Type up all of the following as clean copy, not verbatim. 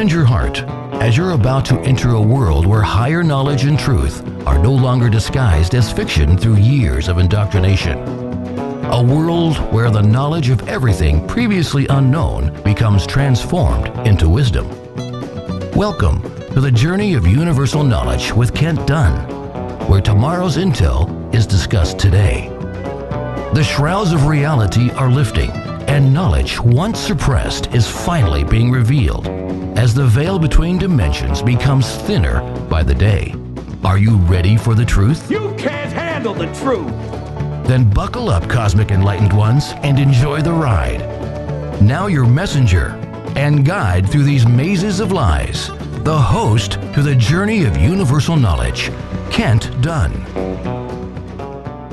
Expand your heart as you're about to enter a world where higher knowledge and truth are no longer disguised as fiction through years of indoctrination. A world where the knowledge of everything previously unknown becomes transformed into wisdom. Welcome to the Journey of Universal Knowledge with Kent Dunn, where tomorrow's intel is discussed today. The shrouds of reality are lifting, and knowledge once suppressed is finally being revealed as the veil between dimensions becomes thinner by the day. Are you ready for the truth? You can't handle the truth! Then buckle up, Cosmic Enlightened Ones, and enjoy the ride. Now your messenger and guide through these mazes of lies, the host to the Journey of Universal Knowledge, Kent Dunn.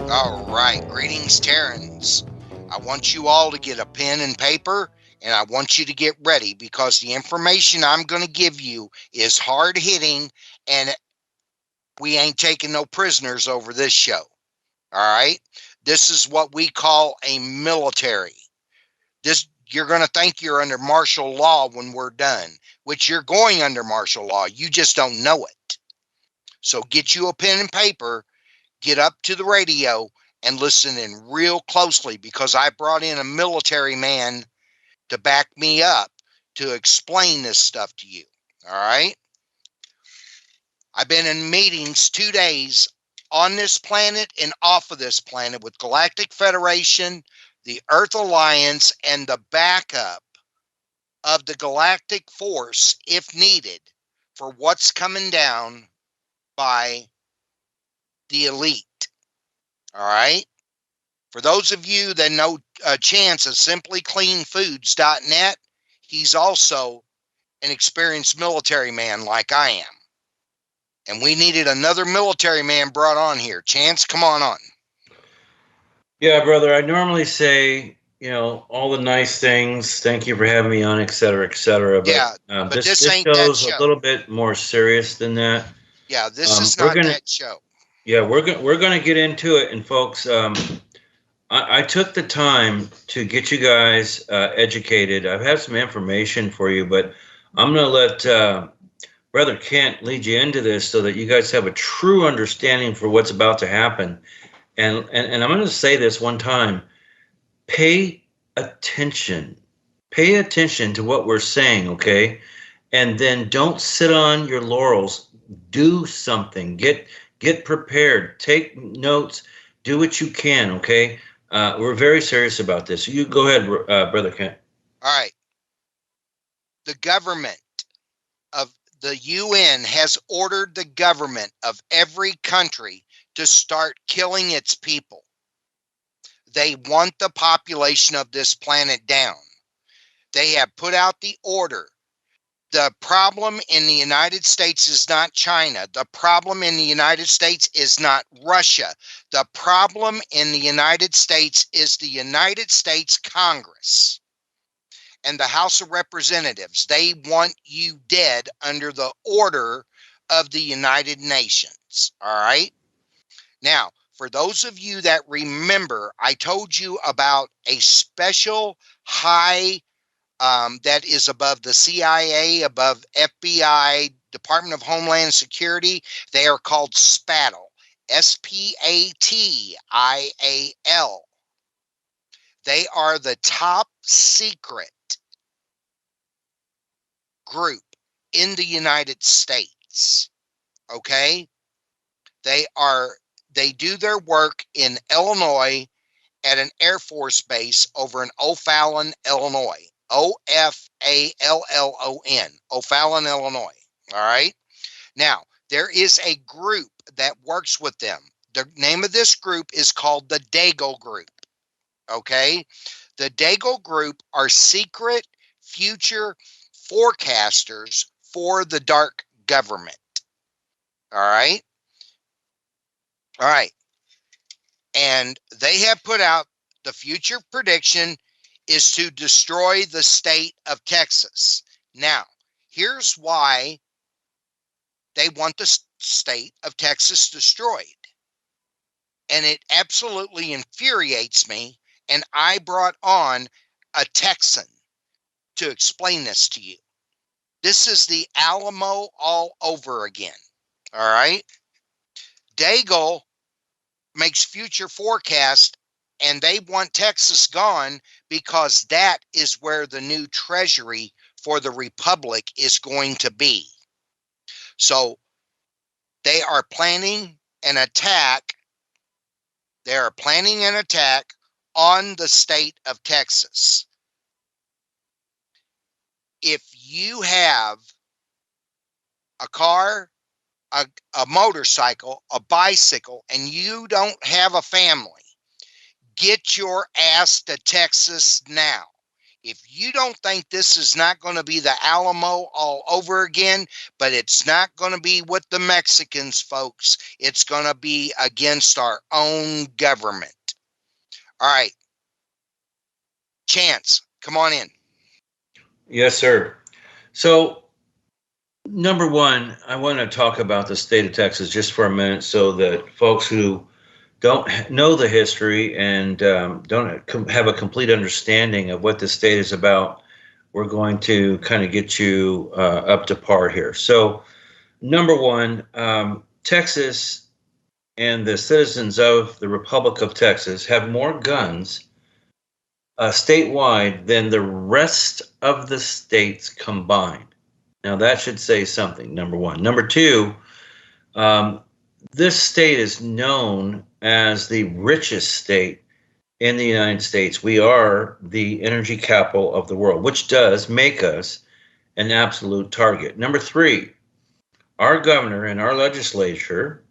All right, greetings, Terrans. I want you all to get a pen and paper, and I want you to get ready because the information I'm going to give you is hard-hitting, and we ain't taking no prisoners over this show. All right? This is what we call a military. You're going to think you're under martial law when we're done, which you're going under martial law. You just don't know it. So get you a pen and paper, get up to the radio, and listen in real closely because I brought in a military man to back me up to explain this stuff to you. All right? I've been in meetings 2 days on this planet and off of this planet with Galactic Federation, the Earth Alliance, and the backup of the Galactic Force, if needed, for what's coming down by the elite. All right? For those of you that know Chance of SimplyCleanFoods.net, he's also an experienced military man like I am. And we needed another military man brought on here. Chance, come on. Yeah, brother, I normally say, all the nice things. Thank you for having me on, et cetera, et cetera. But, yeah, but this ain't goes that show. A little bit more serious than that. Yeah, this is not that show. Yeah, we're gonna get into it, and folks, I took the time to get you guys educated. I have some information for you, but I'm gonna let Brother Kent lead you into this so that you guys have a true understanding for what's about to happen. And I'm gonna say this one time: pay attention. Pay attention to what we're saying, okay? And then don't sit on your laurels. Do something. Get prepared. Take notes. Do what you can, okay? We're very serious about this. You go ahead, Brother Kent. All right. The government of the UN has ordered the government of every country to start killing its people. They want the population of this planet down. They have put out the order. The problem in the United States is not China. The problem in the United States is not Russia. The problem in the United States is the United States Congress and the House of Representatives. They want you dead under the order of the United Nations. All right? Now, for those of you that remember, I told you about a special high that is above the CIA, above FBI, Department of Homeland Security. They are called SPATIL, SPATIAL. They are the top secret group in the United States. Okay? They do their work in Illinois at an Air Force base over in O'Fallon, Illinois. O'Fallon, O'Fallon, Illinois. All right. Now, there is a group that works with them. The name of this group is called the Dago Group. Okay. The Dago Group are secret future forecasters for the dark government. All right. All right. And they have put out the future prediction is to destroy the state of Texas. Now, here's why they want the state of Texas destroyed. And it absolutely infuriates me. And I brought on a Texan to explain this to you. This is the Alamo all over again. All right. Daigle makes future forecast, and they want Texas gone because that is where the new treasury for the Republic is going to be. So they are planning an attack. They are planning an attack on the state of Texas. If you have a car, a motorcycle, a bicycle, and you don't have a family, get your ass to Texas now. If you don't think this is not going to be the Alamo all over again, but it's not going to be with the Mexicans, folks, it's going to be against our own government. All right. Chance, come on in. Yes, sir. So, number one, I want to talk about the state of Texas just for a minute so that folks who don't know the history and don't have a complete understanding of what the state is about, we're going to kind of get you up to par here. So, number one, Texas and the citizens of the Republic of Texas have more guns statewide than the rest of the states combined. Now, that should say something, number one. Number two, this state is known as the richest state in the United States. We are the energy capital of the world, which does make us an absolute target. Number three, our governor and our legislature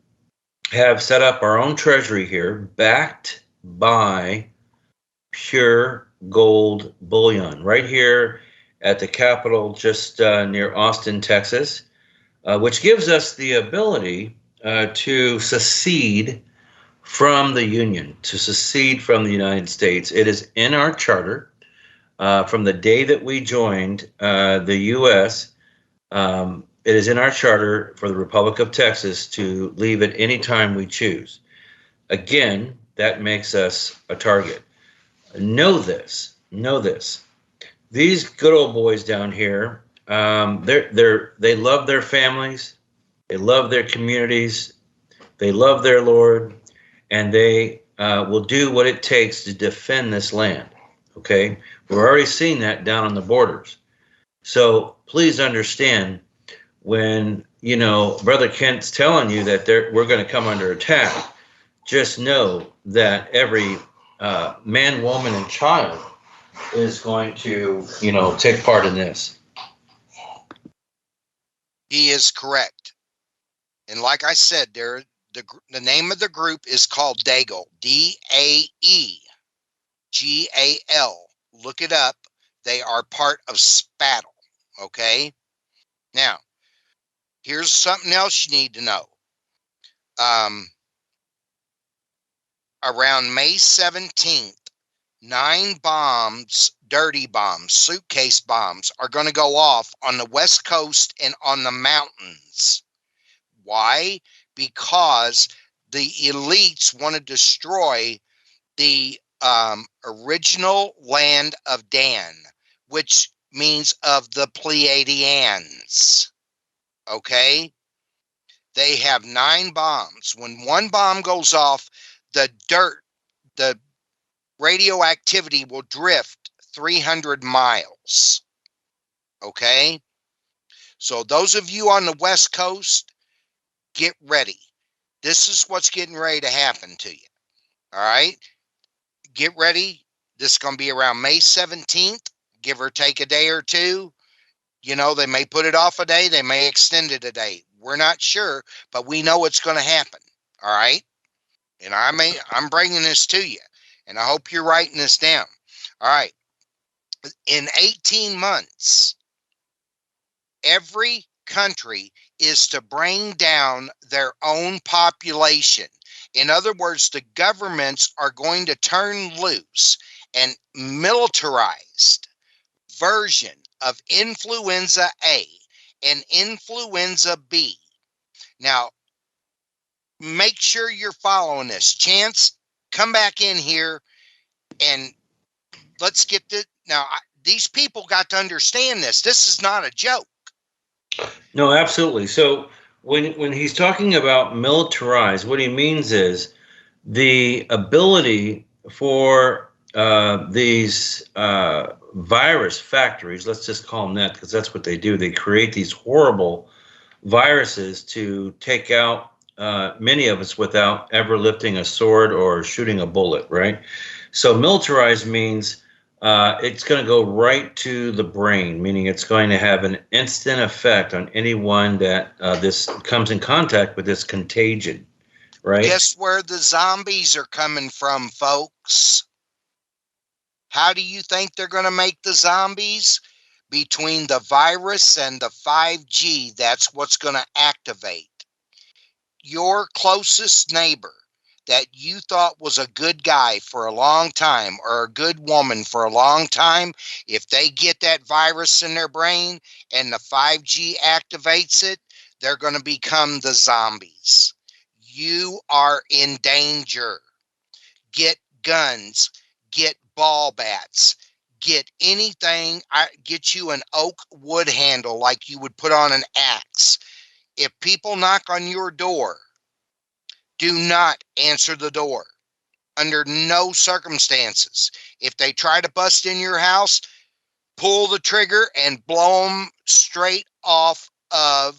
have set up our own treasury here, backed by pure gold bullion, right here at the Capitol, just near Austin, Texas, which gives us the ability to secede from the Union, to secede from the United States. It is in our charter from the day that we joined the U.S. It is in our charter for the Republic of Texas to leave at any time we choose. Again, that makes us a target. Know this. These good old boys down here, they love their families, they love their communities, they love their Lord, and they will do what it takes to defend this land. Okay, we're already seeing that down on the borders. So please understand, when Brother Kent's telling you that we're going to come under attack, just know that every man, woman, and child is going to, take part in this. He is correct. And like I said, the name of the group is called Daegal, D-A-E-G-A-L. Look it up. They are part of SPATL. Okay. Now, here's something else you need to know. Around May 17th, 9 bombs, dirty bombs, suitcase bombs, are going to go off on the West Coast and on the mountains. Why? Because the elites want to destroy the original land of Dan, which means of the Pleiadians. Okay? They have 9 bombs. When one bomb goes off, the radioactivity will drift 300 miles. Okay? So those of you on the West Coast, get ready. This is what's getting ready to happen to you. All right? Get ready. This is going to be around May 17th, give or take a day or two. They may put it off a day. They may extend it a day. We're not sure, but we know it's going to happen. All right? And I'm bringing this to you, and I hope you're writing this down. All right. In 18 months, every country is to bring down their own population. In other words, the governments are going to turn loose an militarized version of influenza A and influenza B. Now, make sure you're following this. Chance, come back in here and let's get this. Now, these people got to understand this. This is not a joke. No, absolutely. So when he's talking about militarized, what he means is the ability for these virus factories, let's just call them that because that's what they do. They create these horrible viruses to take out many of us without ever lifting a sword or shooting a bullet, right? So militarized means it's going to go right to the brain, meaning it's going to have an instant effect on anyone that this comes in contact with this contagion, right? Guess where the zombies are coming from, folks? How do you think they're going to make the zombies? Between the virus and the 5G, that's what's going to activate. Your closest neighbor that you thought was a good guy for a long time or a good woman for a long time, if they get that virus in their brain and the 5G activates it, they're going to become the zombies. You are in danger. Get guns, get ball bats, get anything. Get you an oak wood handle like you would put on an axe. If people knock on your door, do not answer the door under no circumstances. If they try to bust in your house, pull the trigger and blow them straight off of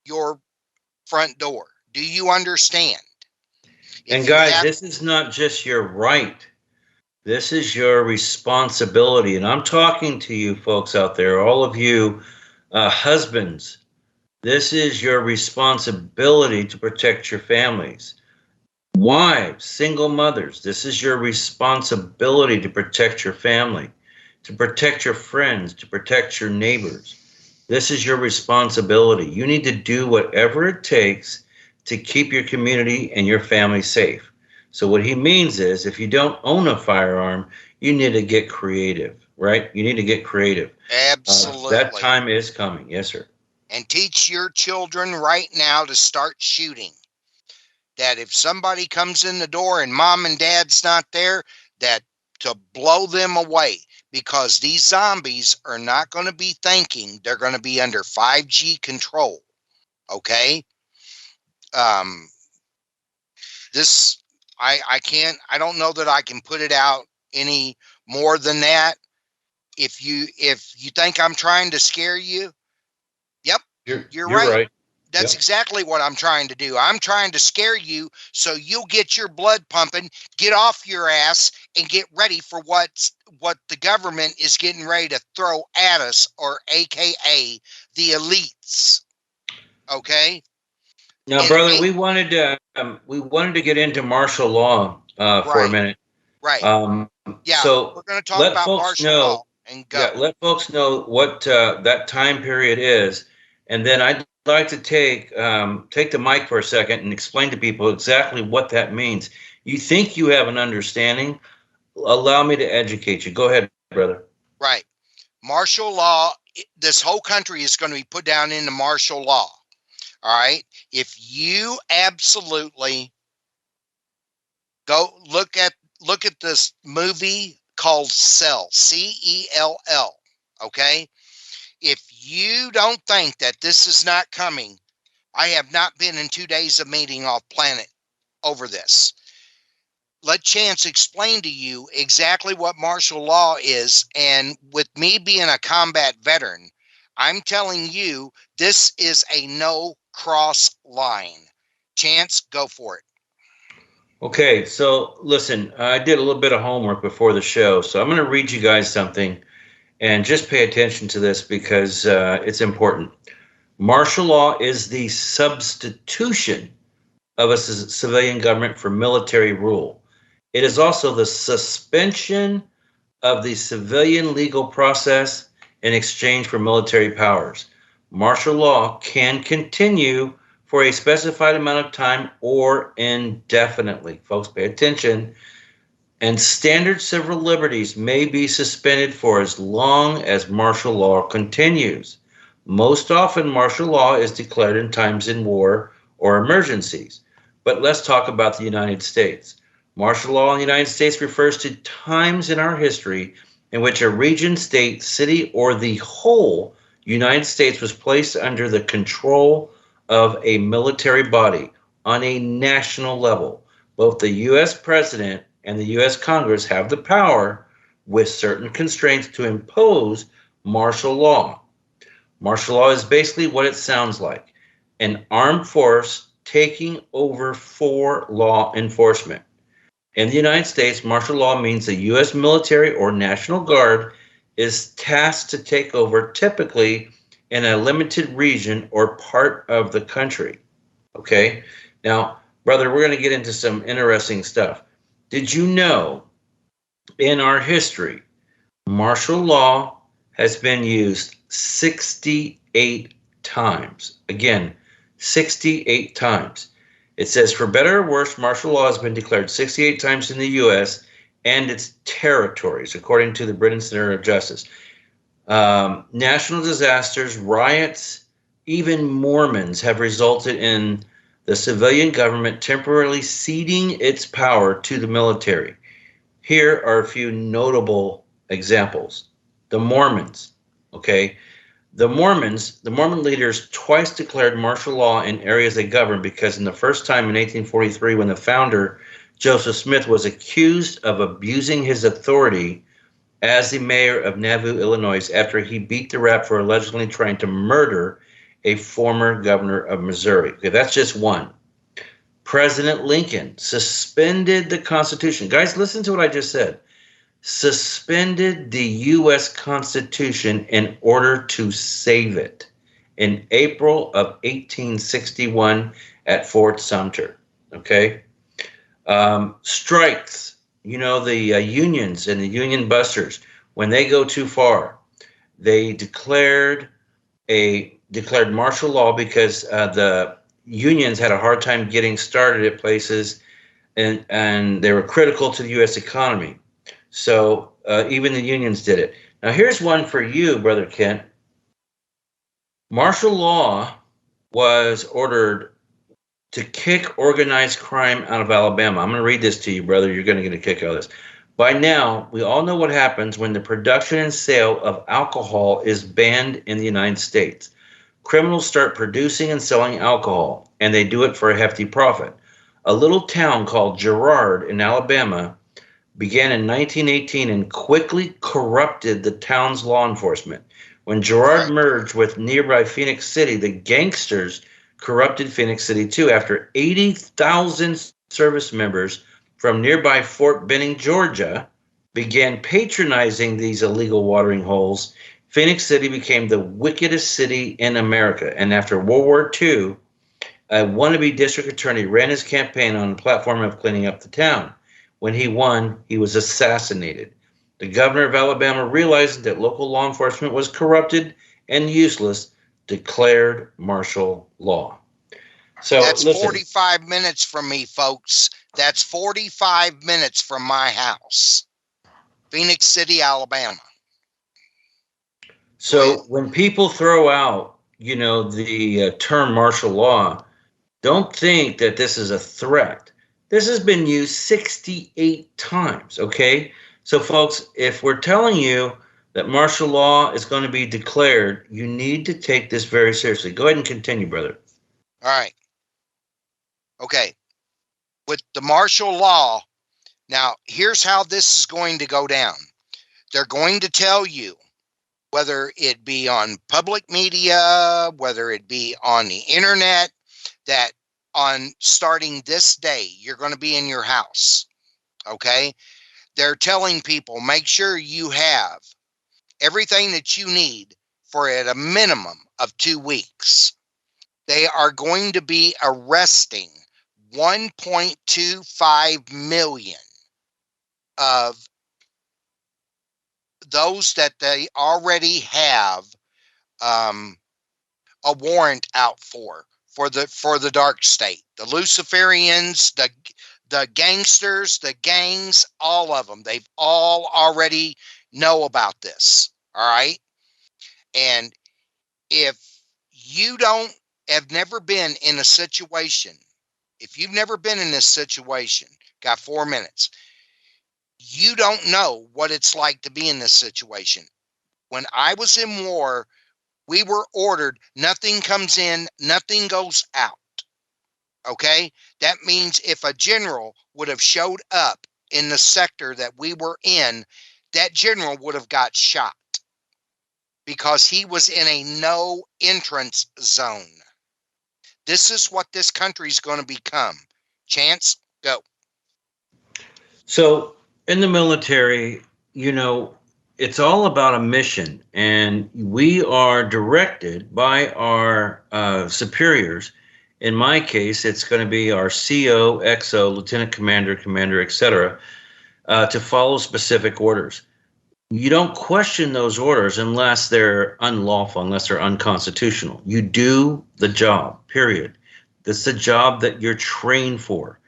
your front door. Do you understand? And guys, this is not just your right. This is your responsibility. And I'm talking to you folks out there, all of you husbands. This is your responsibility to protect your families. Wives, single mothers, this is your responsibility to protect your family, to protect your friends, to protect your neighbors. This is your responsibility. You need to do whatever it takes to keep your community and your family safe. So what he means is if you don't own a firearm, you need to get creative, right? You need to get creative. Absolutely. That time is coming. Yes, sir. And teach your children right now to start shooting. That if somebody comes in the door and mom and dad's not there, that to blow them away, because these zombies are not going to be thinking. They're going to be under 5G control. Okay? This, I can't, I don't know that I can put it out any more than that. If you think I'm trying to scare you, yep, you're right. That's exactly what I'm trying to do. I'm trying to scare you so you'll get your blood pumping, get off your ass, and get ready for what the government is getting ready to throw at us, or AKA the elites. Okay? Now, and brother, we wanted to get into martial law for a minute. Right. Yeah. So we're going to talk about martial law and go. Yeah, let folks know what that time period is, and then I'd like to take the mic for a second and explain to people exactly what that means. You think you have an understanding? Allow me to educate you. Go ahead, brother. Right. Martial law. This whole country is going to be put down into martial law. All right. If you absolutely go look at this movie called Cell, CELL. Okay. If you don't think that this is not coming, I have not been in 2 days of meeting off planet over this. Let Chance explain to you exactly what martial law is. And with me being a combat veteran, I'm telling you, this is a no cross line. Chance, go for it. Okay, so listen, I did a little bit of homework before the show, so I'm going to read you guys something, and just pay attention to this because it's important. Martial law is the substitution of a civilian government for military rule. It is also the suspension of the civilian legal process in exchange for military powers. Martial law can continue for a specified amount of time or indefinitely. Folks, pay attention. And standard civil liberties may be suspended for as long as martial law continues. Most often, martial law is declared in times in war or emergencies. But let's talk about the United States. Martial law in the United States refers to times in our history in which a region, state, city, or the whole United States was placed under the control of a military body on a national level. Both the U.S. President and the U.S. Congress have the power, with certain constraints, to impose martial law. Martial law is basically what it sounds like: an armed force taking over for law enforcement. In the United States, martial law means the U.S. military or National Guard is tasked to take over, typically in a limited region or part of the country. Okay? Now, brother, we're going to get into some interesting stuff. Did you know in our history, martial law has been used 68 times? Again, 68 times. It says, for better or worse, martial law has been declared 68 times in the U.S. and its territories, according to the Britain Center of Justice. National disasters, riots, even Mormons have resulted in the civilian government temporarily ceding its power to the military. Here are a few notable examples. The Mormons, okay? The Mormon leaders twice declared martial law in areas they govern because in the first time in 1843, when the founder, Joseph Smith, was accused of abusing his authority as the mayor of Nauvoo, Illinois, after he beat the rap for allegedly trying to murder a former governor of Missouri. Okay, that's just one. President Lincoln suspended the Constitution. Guys, listen to what I just said. Suspended the U.S. Constitution in order to save it in April of 1861 at Fort Sumter. Okay? Strikes, you know, the unions and the union busters, when they go too far, they declared martial law because the unions had a hard time getting started at places, and they were critical to the U.S. economy. So even the unions did it. Now, here's one for you, Brother Kent. Martial law was ordered to kick organized crime out of Alabama. I'm going to read this to you, brother. You're going to get a kick out of this. By now, we all know what happens when the production and sale of alcohol is banned in the United States. Criminals start producing and selling alcohol, and they do it for a hefty profit. A little town called Girard in Alabama began in 1918 and quickly corrupted the town's law enforcement. When Girard merged with nearby Phoenix City, the gangsters corrupted Phoenix City too. After 80,000 service members from nearby Fort Benning, Georgia, began patronizing these illegal watering holes, Phoenix City became the wickedest city in America. And after World War II, a wannabe district attorney ran his campaign on the platform of cleaning up the town. When he won, he was assassinated. The governor of Alabama, realizing that local law enforcement was corrupted and useless, declared martial law. So that's listen, 45 minutes from me, folks. That's 45 minutes from my house. Phoenix City, Alabama. So when people throw out, you know, the term martial law, don't think that this is a threat. This has been used 68 times, okay? So, folks, if we're telling you that martial law is going to be declared, you need to take this very seriously. Go ahead and continue, brother. All right. Okay. With the martial law, now, here's how this is going to go down. They're going to tell you, whether it be on public media, whether it be on the internet, that on starting this day, you're going to be in your house, okay? They're telling people, make sure you have everything that you need for at a minimum of 2 weeks. They are going to be arresting 1.25 million of those that they already have a warrant out for the dark state, the Luciferians, the gangsters, the gangs, all of them. They've all already know about this. All right. And if you have never been in a situation, if you've never been in this situation, got 4 minutes, you don't know what it's like to be in this situation. When I was in war We were ordered, nothing comes in, nothing goes out. Okay? That means if a general would have showed up in the sector that we were in, that general would have got shot because he was in a no entrance zone. This is what this country is going to become. Chance, go. So in the military, it's all about a mission, and we are directed by our superiors. In my case, it's going to be our CO, XO, lieutenant commander, etc., to follow specific orders. You don't question those orders unless they're unlawful, unless they're unconstitutional. You do the job, period. That's the job that you're trained for.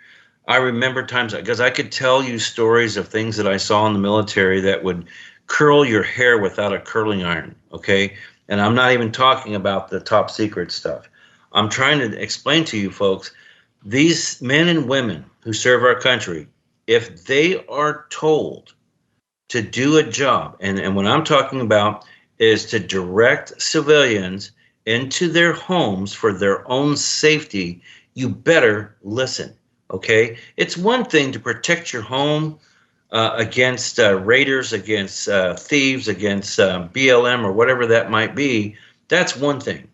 I remember times, because I could tell you stories of things that I saw in the military that would curl your hair without a curling iron, okay? And I'm not even talking about the top secret stuff. I'm trying to explain to you folks, these men and women who serve our country, if they are told to do a job, and what I'm talking about is to direct civilians into their homes for their own safety, you better listen, okay? It's one thing to protect your home against raiders, against thieves, against BLM or whatever that might be. That's one thing.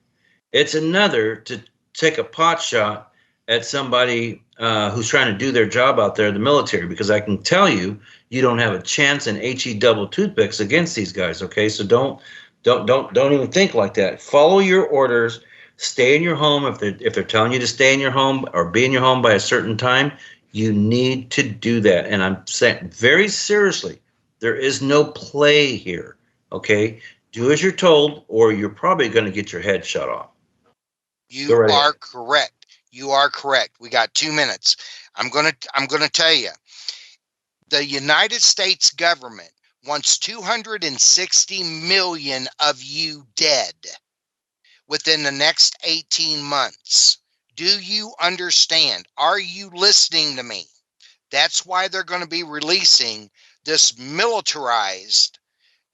It's another to take a pot shot at somebody who's trying to do their job out there in the military, because I can tell you, you don't have a chance in HE double toothpicks against these guys. Okay, so don't even think like that. Follow your orders. Stay in your home if they're telling you to stay in your home or be in your home by a certain time. You need to do that. And I'm saying very seriously, there is no play here. Okay, do as you're told, or you're probably going to get your head shut off. You are correct. You are correct. We got 2 minutes. I'm gonna tell you, the United States government wants 260 million of you dead within the next 18 months. Do you understand? Are you listening to me? That's why they're going to be releasing this militarized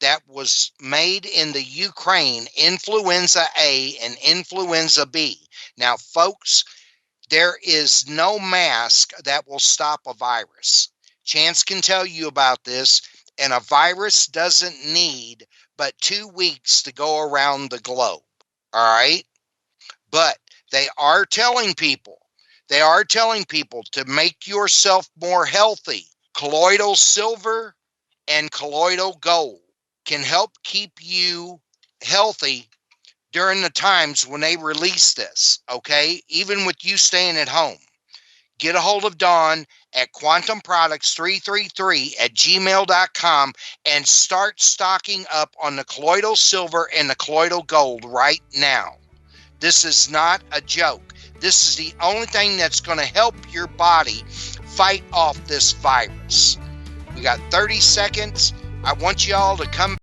that was made in the Ukraine, influenza A and influenza B. Now, folks, there is no mask that will stop a virus. Chance can tell you about this, and a virus doesn't need but 2 weeks to go around the globe. All right? But they are telling people to make yourself more healthy. Colloidal silver and colloidal gold can help keep you healthy during the times when they release this, okay? Even with you staying at home. Get a hold of Dawn at quantumproducts333@gmail.com and start stocking up on the colloidal silver and the colloidal gold right now. This is not a joke. This is the only thing that's going to help your body fight off this virus. We got 30 seconds. I want y'all to come